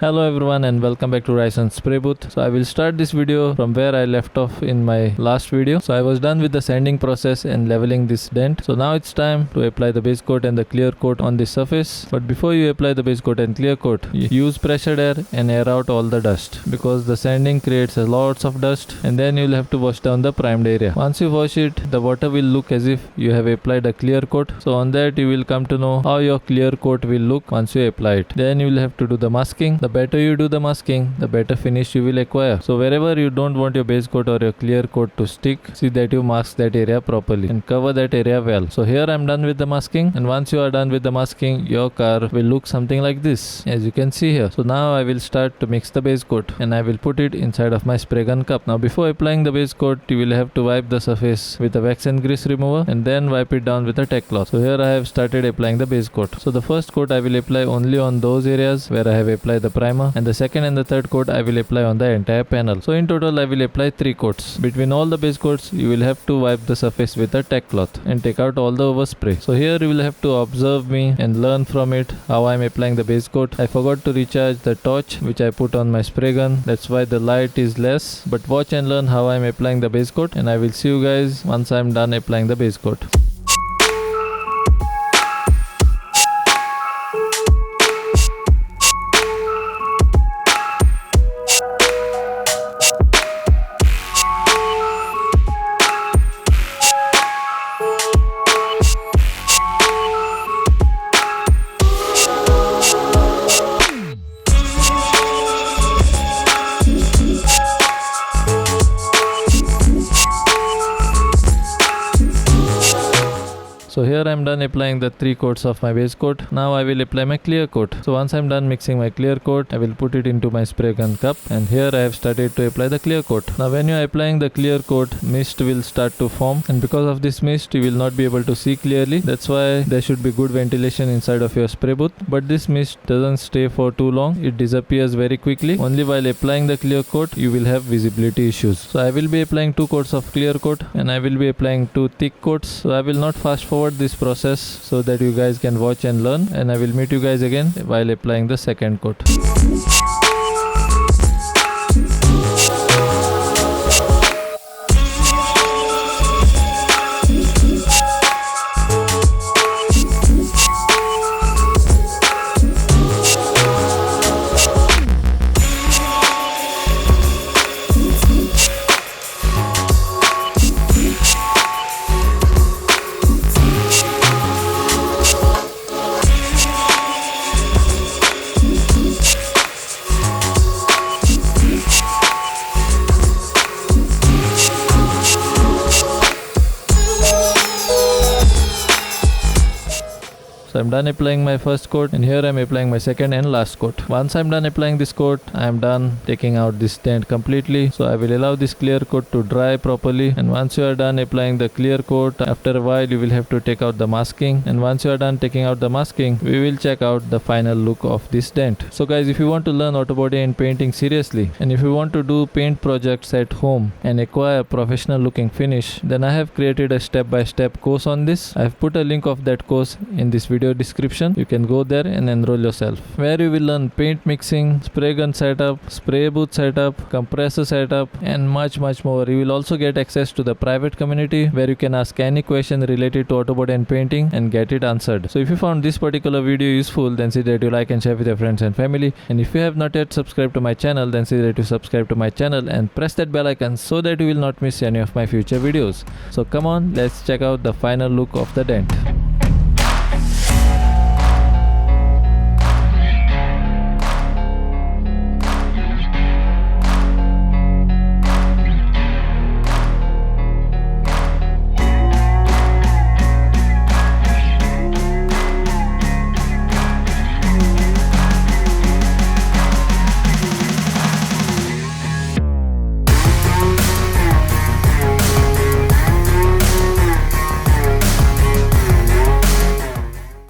Hello everyone and welcome back to Ryson's Spray Booth. So I will start this video from where I left off in my last video. So I was done with the sanding process and leveling this dent. So now it's time to apply the base coat and the clear coat on the surface. But before you apply the base coat and clear coat, use pressure air and air out all the dust, because the sanding creates lots of dust and then you'll have to wash down the primed area. Once you wash it, the water will look as if you have applied a clear coat. So on that you will come to know how your clear coat will look once you apply it. Then you will have to do the masking. The better you do the masking, the better finish you will acquire. So wherever you don't want your base coat or your clear coat to stick, see that you mask that area properly and cover that area well. So here I'm done with the masking, and once you are done with the masking, your car will look something like this, as you can see here. So now I will start to mix the base coat and I will put it inside of my spray gun cup. Now before applying the base coat, you will have to wipe the surface with a wax and grease remover and then wipe it down with a tech cloth. So here I have started applying the base coat. So the first coat I will apply only on those areas where I have applied the primer, and the second and the third coat I will apply on the entire panel. So in total I will apply 3 coats. Between all the base coats you will have to wipe the surface with a tech cloth and take out all the overspray. So here you will have to observe me and learn from it how I am applying the base coat. I forgot to recharge the torch which I put on my spray gun, that's why the light is less, but watch and learn how I am applying the base coat, and I will see you guys once I am done applying the base coat. So here I am done applying the 3 coats of my base coat. Now I will apply my clear coat. So once I am done mixing my clear coat, I will put it into my spray gun cup, and here I have started to apply the clear coat. Now when you are applying the clear coat, mist will start to form, and because of this mist you will not be able to see clearly. That's why there should be good ventilation inside of your spray booth. But this mist doesn't stay for too long, it disappears very quickly. Only while applying the clear coat you will have visibility issues. So I will be applying 2 coats of clear coat and I will be applying 2 thick coats. So I will not fast forward this process so that you guys can watch and learn, and I will meet you guys again while applying the second coat. So I'm done applying my first coat, and here I'm applying my second and last coat. Once I'm done applying this coat, I am done taking out this dent completely. So I will allow this clear coat to dry properly, and once you are done applying the clear coat, after a while you will have to take out the masking, and once you are done taking out the masking, we will check out the final look of this dent. So guys, if you want to learn Autobody and painting seriously, and if you want to do paint projects at home and acquire professional looking finish, then I have created a step-by-step course on this. I have put a link of that course in this video description. You can go there and enroll yourself, where you will learn paint mixing, spray gun setup, spray booth setup, compressor setup, and much more. You will also get access to the private community where you can ask any question related to Autobody and painting and get it answered. So if you found this particular video useful, then see that you like and share with your friends and family, and if you have not yet subscribed to my channel, then see that you subscribe to my channel and press that bell icon so that you will not miss any of my future videos. So come on, let's check out the final look of the dent.